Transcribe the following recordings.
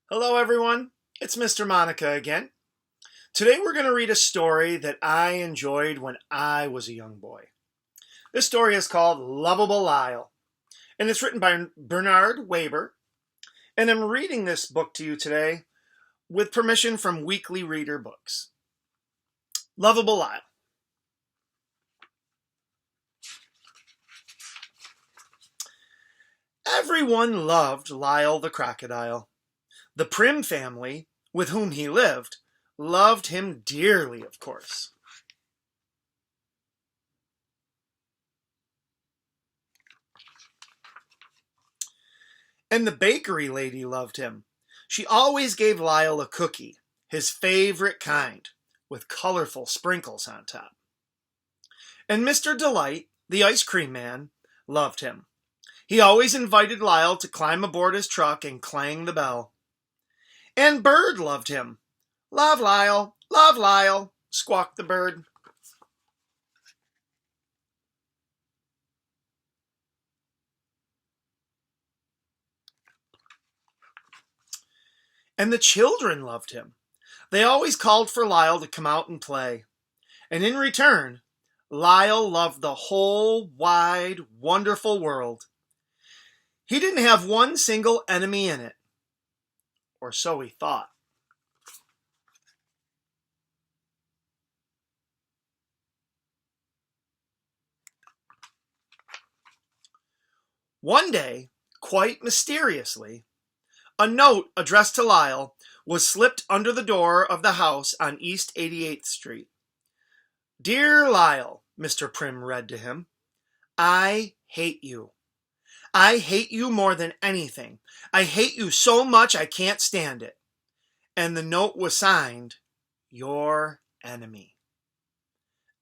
Hello everyone, it's Mr. Monica again. Today we're going to read a story that I enjoyed when I was a young boy. This story is called Lovable Lyle, and it's written by Bernard Weber, and I'm reading this book to you today with permission from Weekly Reader Books. Lovable Lyle. Everyone loved Lyle the Crocodile. The Prim family, with whom he lived, loved him dearly, of course. And the bakery lady loved him. She always gave Lyle a cookie, his favorite kind, with colorful sprinkles on top. And Mr. Delight, the ice cream man, loved him. He always invited Lyle to climb aboard his truck and clang the bell. And Bird loved him. Love Lyle, squawked the bird. And the children loved him. They always called for Lyle to come out and play. And in return, Lyle loved the whole wide, wonderful world. He didn't have one single enemy in it. Or so he thought. One day, quite mysteriously, a note addressed to Lyle was slipped under the door of the house on East 88th Street. Dear Lyle, Mr. Prim read to him, I hate you. I hate you more than anything. I hate you so much I can't stand it. And the note was signed, Your Enemy.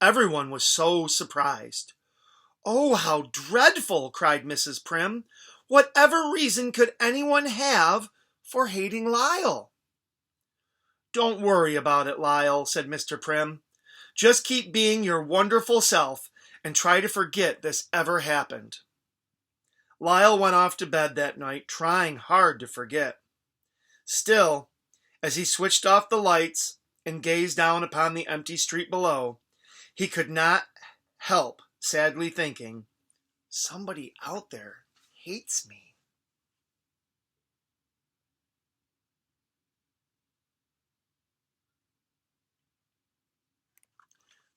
Everyone was so surprised. Oh, how dreadful, cried Mrs. Prim. Whatever reason could anyone have for hating Lyle? Don't worry about it, Lyle, said Mr. Prim. Just keep being your wonderful self and try to forget this ever happened. Lyle went off to bed that night, trying hard to forget. Still, as he switched off the lights and gazed down upon the empty street below, he could not help sadly thinking, somebody out there hates me.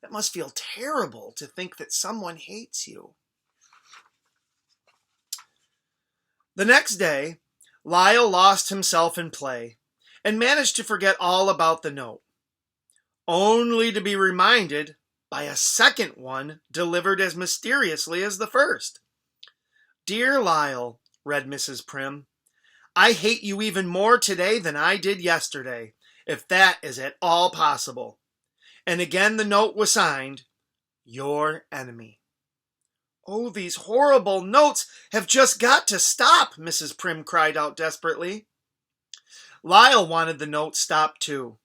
That must feel terrible to think that someone hates you. The next day, Lyle lost himself in play and managed to forget all about the note, only to be reminded by a second one delivered as mysteriously as the first. Dear Lyle, read Mrs. Prim, I hate you even more today than I did yesterday, if that is at all possible. And again the note was signed, Your Enemy. Oh, these horrible notes have just got to stop, Mrs. Prim cried out desperately. Lyle wanted the note stopped too.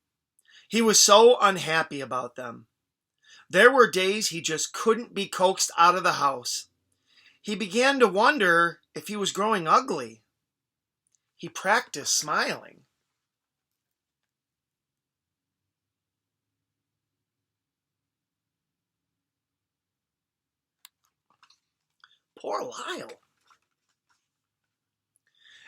He was so unhappy about them. There were days he just couldn't be coaxed out of the house. He began to wonder if he was growing ugly. He practiced smiling. Poor Lyle.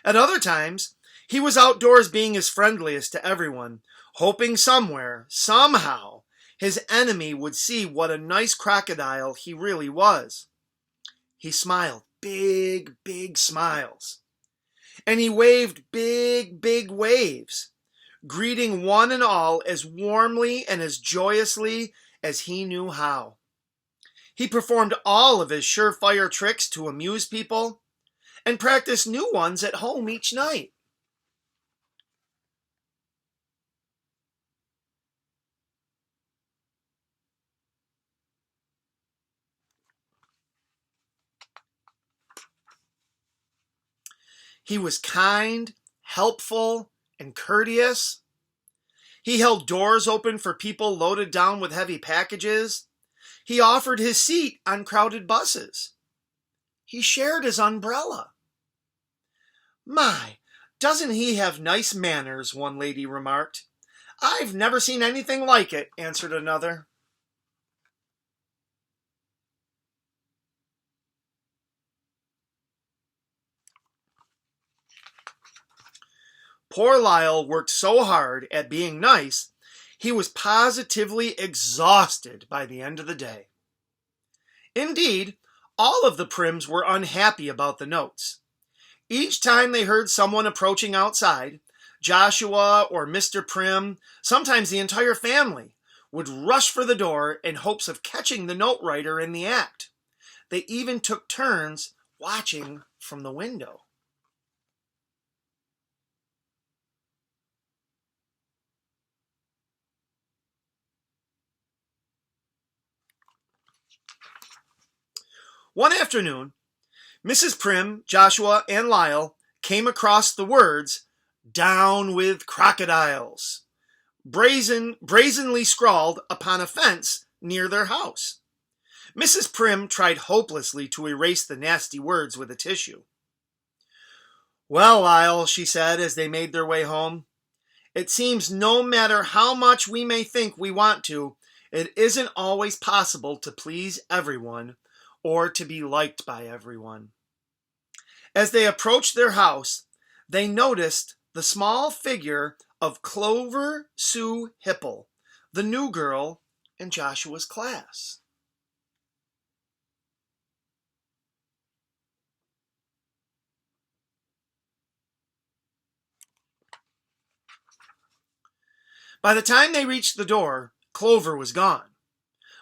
At other times, he was outdoors being his friendliest to everyone, hoping somewhere, somehow, his enemy would see what a nice crocodile he really was. He smiled big, big smiles. And he waved big, big waves, greeting one and all as warmly and as joyously as he knew how. He performed all of his surefire tricks to amuse people and practiced new ones at home each night. He was kind, helpful, and courteous. He held doors open for people loaded down with heavy packages. He offered his seat on crowded buses. He shared his umbrella. My, Doesn't he have nice manners? One lady remarked. I've never seen anything like it, answered another. Poor Lyle worked so hard at being nice, he was positively exhausted by the end of the day. Indeed, all of the Prims were unhappy about the notes. Each time they heard someone approaching outside, Joshua or Mr. Prim, sometimes the entire family, would rush for the door in hopes of catching the note writer in the act. They even took turns watching from the window. One afternoon, Mrs. Prim, Joshua, and Lyle came across the words, "Down with crocodiles," brazenly scrawled upon a fence near their house. Mrs. Prim tried hopelessly to erase the nasty words with a tissue. "Well, Lyle," she said as they made their way home, "it seems no matter how much we may think we want to, it isn't always possible to please everyone or to be liked by everyone." As they approached their house, they noticed the small figure of Clover Sue Hipple, the new girl in Joshua's class. By the time they reached the door, Clover was gone.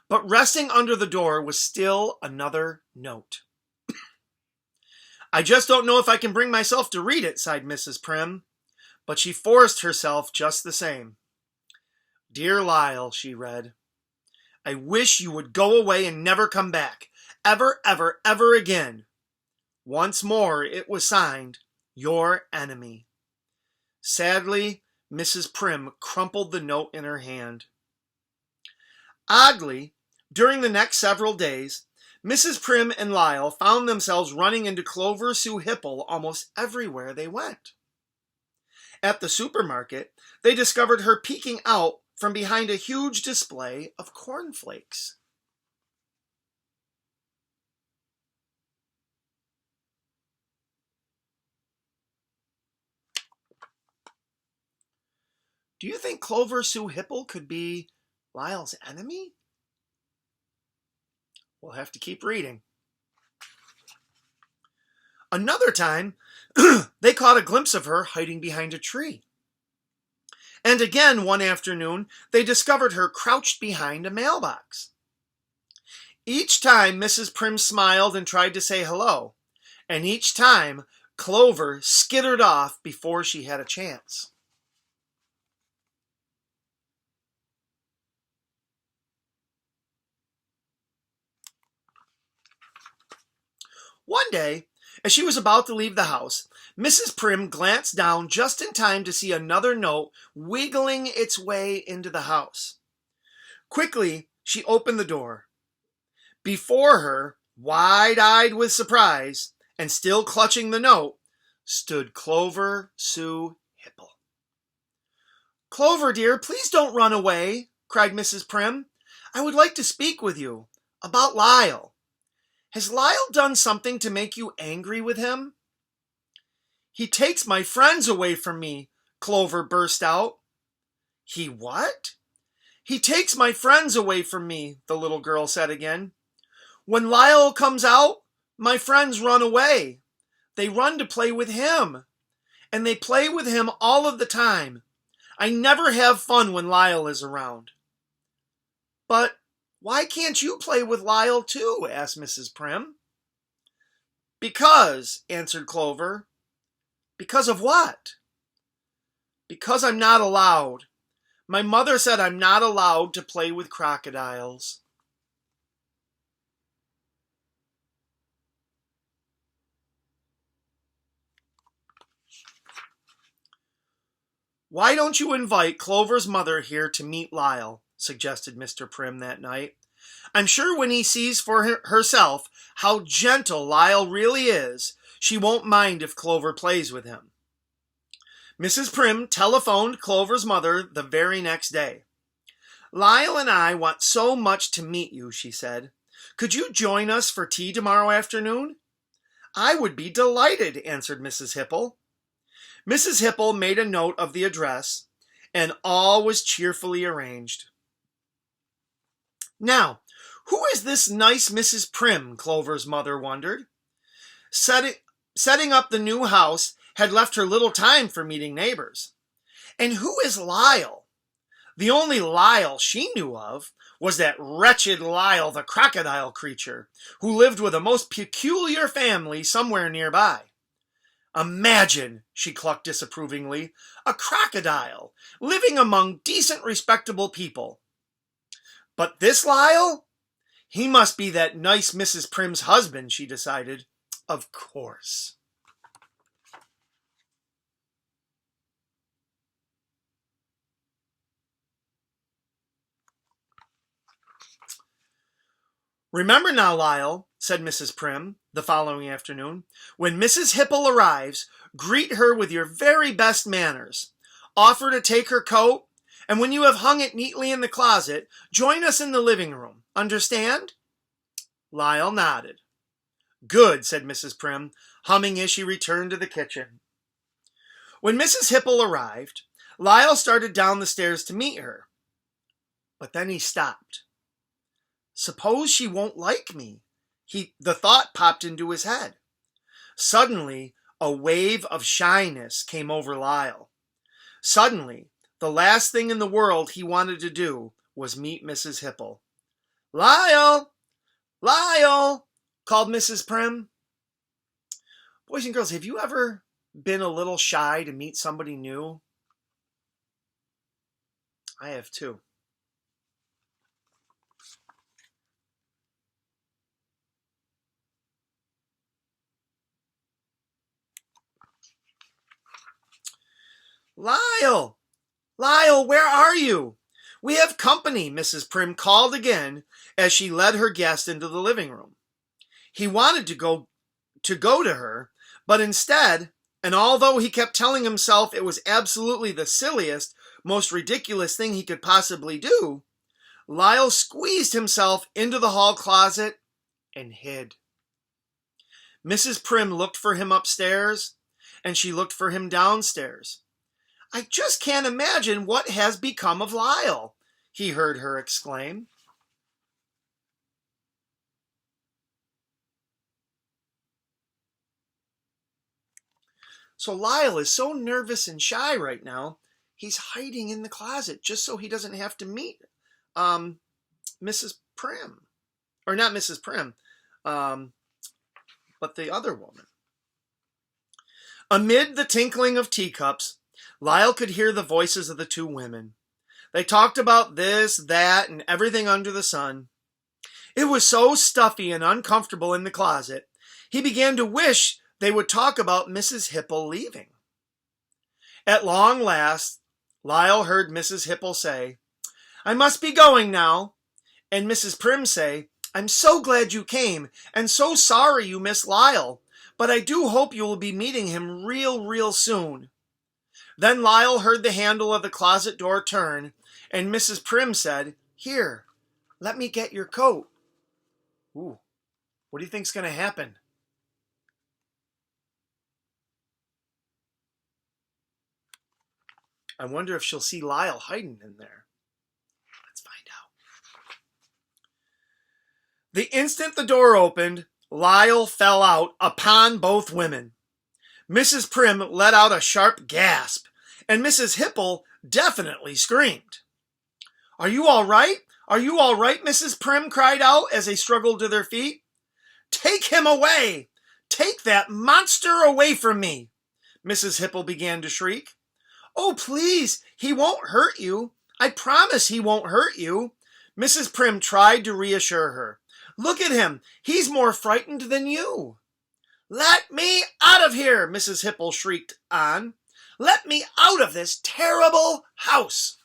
But resting under the door was still another note. "I just don't know if I can bring myself to read it," sighed Mrs. Prim, but she forced herself just the same. "Dear Lyle," she read, "I wish you would go away and never come back. Ever, ever, ever again." Once more it was signed, "Your enemy." Sadly, Mrs. Prim crumpled the note in her hand. Oddly, during the next several days, Mrs. Prim and Lyle found themselves running into Clover Sue Hipple almost everywhere they went. At the supermarket, they discovered her peeking out from behind a huge display of cornflakes. Do you think Clover Sue Hipple could be Lyle's enemy? We'll have to keep reading. Another time, they caught a glimpse of her hiding behind a tree. And again, one afternoon, they discovered her crouched behind a mailbox. Each time, Mrs. Prim smiled and tried to say hello, and each time, Clover skittered off before she had a chance. One day, as she was about to leave the house, Mrs. Prim glanced down just in time to see another note wiggling its way into the house. Quickly, she opened the door. Before her, wide-eyed with surprise, and still clutching the note, stood Clover Sue Hipple. "Clover, dear, please don't run away," cried Mrs. Prim. "I would like to speak with you about Lyle. Has Lyle done something to make you angry with him?" "He takes my friends away from me," Clover burst out. "He what?" "He takes my friends away from me," the little girl said again. "When Lyle comes out, my friends run away. They run to play with him. And they play with him all of the time. I never have fun when Lyle is around." "But why can't you play with Lyle too?" asked Mrs. Prim. "Because," answered Clover. "Because of what?" "Because I'm not allowed. My mother said I'm not allowed to play with crocodiles." "Why don't you invite Clover's mother here to meet Lyle?" suggested Mr. Prim that night. "I'm sure when he sees for herself how gentle Lyle really is, she won't mind if Clover plays with him." Mrs. Prim telephoned Clover's mother the very next day. Lyle and I want so much to meet you, she said. Could you join us for tea tomorrow afternoon? I would be delighted, answered Mrs. Hipple. Mrs. Hipple made a note of the address, and all was cheerfully arranged. Now, who is this nice Mrs. Prim? Clover's mother wondered. Setting up the new house had left her little time for meeting neighbors. And who is Lyle? The only Lyle she knew of was that wretched Lyle the Crocodile creature, who lived with a most peculiar family somewhere nearby. Imagine, she clucked disapprovingly, a crocodile living among decent, respectable people. But this Lyle? He must be that nice Mrs. Prim's husband, she decided. Of course. Remember now, Lyle, said Mrs. Prim the following afternoon, when Mrs. Hipple arrives, greet her with your very best manners. Offer to take her coat, and when you have hung it neatly in the closet, join us in the living room. Understand? Lyle nodded. Good, said Mrs. Prim, humming as she returned to the kitchen. When Mrs. Hipple arrived, Lyle started down the stairs to meet her. But then he stopped. Suppose she won't like me? The thought popped into his head. Suddenly, a wave of shyness came over Lyle. Suddenly, the last thing in the world he wanted to do was meet Mrs. Hipple. Lyle! Lyle! Called Mrs. Prim. Boys and girls, have you ever been a little shy to meet somebody new? I have too. Lyle! Lyle, where are you? We have company, Mrs. Prim called again as she led her guest into the living room. He wanted to go to her, but instead, and although he kept telling himself it was absolutely the silliest, most ridiculous thing he could possibly do, Lyle squeezed himself into the hall closet and hid. Mrs. Prim looked for him upstairs, and she looked for him downstairs. I just can't imagine what has become of Lyle, he heard her exclaim. So Lyle is so nervous and shy right now, he's hiding in the closet just so he doesn't have to meet Mrs. Prim. Or not Mrs. Prim, but the other woman. Amid the tinkling of teacups, Lyle could hear the voices of the two women. They talked about this, that, and everything under the sun. It was so stuffy and uncomfortable in the closet, he began to wish they would talk about Mrs. Hipple leaving. At long last, Lyle heard Mrs. Hipple say, I must be going now, and Mrs. Prim say, I'm so glad you came, and so sorry you missed Lyle, but I do hope you will be meeting him real soon. Then Lyle heard the handle of the closet door turn, and Mrs. Prim said, Here, let me get your coat. Ooh, what do you think's going to happen? I wonder if she'll see Lyle hiding in there. Let's find out. The instant the door opened, Lyle fell out upon both women. Mrs. Prim let out a sharp gasp, and Mrs. Hipple definitely screamed. Are you all right? Are you all right? Mrs. Prim cried out as they struggled to their feet. Take him away! Take that monster away from me! Mrs. Hipple began to shriek. Oh, please, he won't hurt you. I promise he won't hurt you. Mrs. Prim tried to reassure her. Look at him. He's more frightened than you. Let me out of here, Mrs. Hipple shrieked on. Let me out of this terrible house.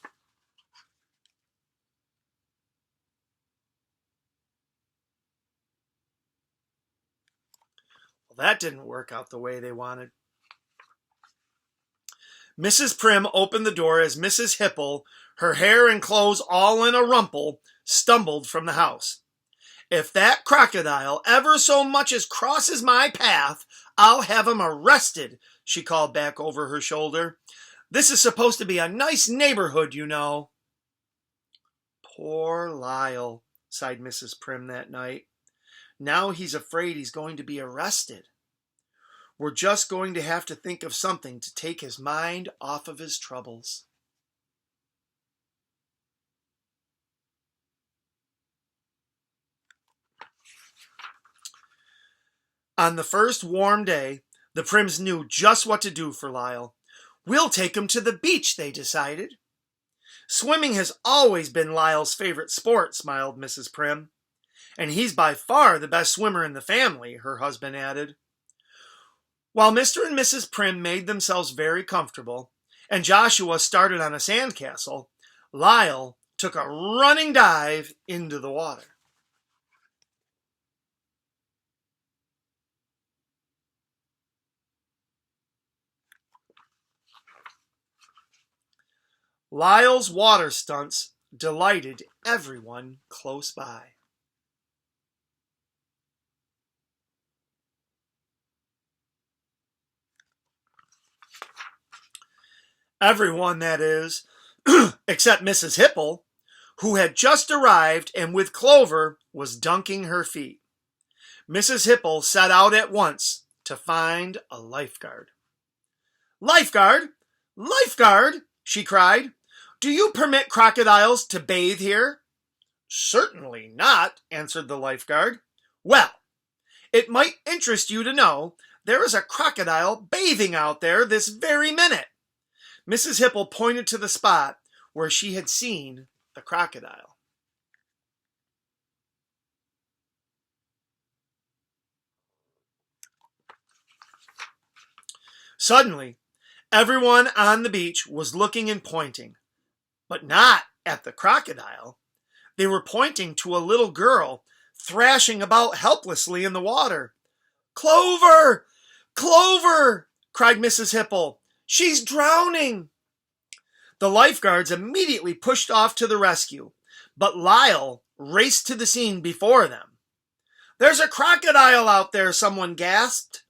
Well, that didn't work out the way they wanted. Mrs. Prim opened the door as Mrs. Hipple, her hair and clothes all in a rumple, stumbled from the house. "If that crocodile ever so much as crosses my path, I'll have him arrested," she called back over her shoulder. "This is supposed to be a nice neighborhood, you know." "Poor Lyle," sighed Mrs. Prim that night. "Now he's afraid he's going to be arrested. We're just going to have to think of something to take his mind off of his troubles." On the first warm day, the Prims knew just what to do for Lyle. "We'll take him to the beach," they decided. "Swimming has always been Lyle's favorite sport," smiled Mrs. Prim. "And he's by far the best swimmer in the family," her husband added. While Mr. and Mrs. Prim made themselves very comfortable, and Joshua started on a sandcastle, Lyle took a running dive into the water. Lyle's water stunts delighted everyone close by. Everyone, that is, except Mrs. Hipple, who had just arrived and with Clover was dunking her feet. Mrs. Hipple set out at once to find a lifeguard. "Lifeguard! Lifeguard!" she cried. "Do you permit crocodiles to bathe here?" "Certainly not," answered the lifeguard. "Well, it might interest you to know there is a crocodile bathing out there this very minute." Mrs. Hipple pointed to the spot where she had seen the crocodile. Suddenly, everyone on the beach was looking and pointing, but not at the crocodile. They were pointing to a little girl thrashing about helplessly in the water. "Clover! Clover!" cried Mrs. Hipple. "She's drowning!" The lifeguards immediately pushed off to the rescue, but Lyle raced to the scene before them. "There's a crocodile out there," someone gasped.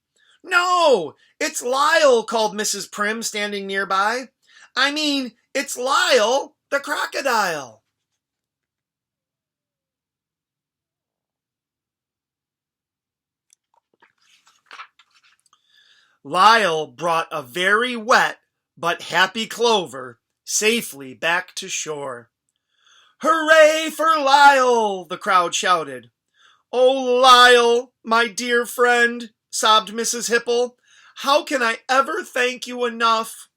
"No, it's Lyle," called Mrs. Prim, standing nearby. "I mean, it's Lyle the Crocodile." Lyle brought a very wet but happy Clover safely back to shore. "Hooray for Lyle!" the crowd shouted. "Oh, Lyle, my dear friend," sobbed Mrs. Hipple. "How can I ever thank you enough?"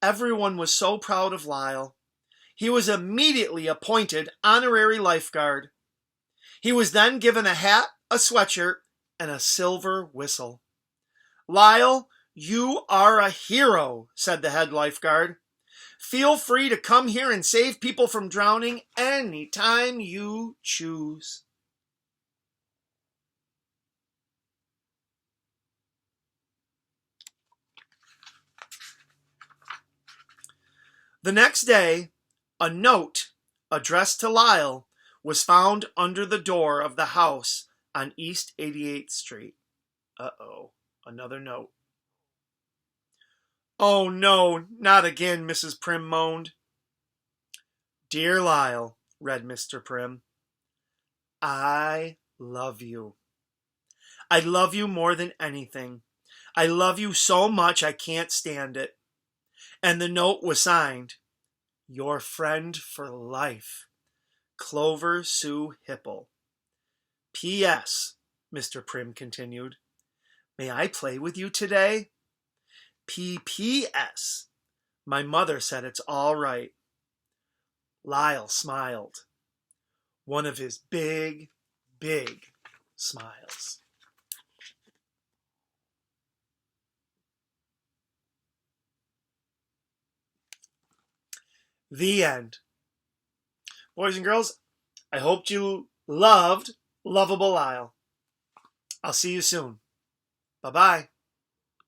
Everyone was so proud of Lyle. He was immediately appointed honorary lifeguard. He was then given a hat, a sweatshirt, and a silver whistle. "Lyle, you are a hero," said the head lifeguard. "Feel free to come here and save people from drowning anytime you choose." The next day, a note addressed to Lyle was found under the door of the house on East 88th Street. Uh-oh, another note. "Oh no, not again," Mrs. Prim moaned. "Dear Lyle," read Mr. Prim, "I love you. I love you more than anything. I love you so much I can't stand it." And the note was signed, "Your friend for life, Clover Sue Hipple. P.S., Mr. Prim continued, may I play with you today? P.P.S., my mother said it's all right." Lyle smiled. One of his big, big smiles. The end. Boys and girls, I hope you loved Lovable Lyle. I'll see you soon. Bye-bye.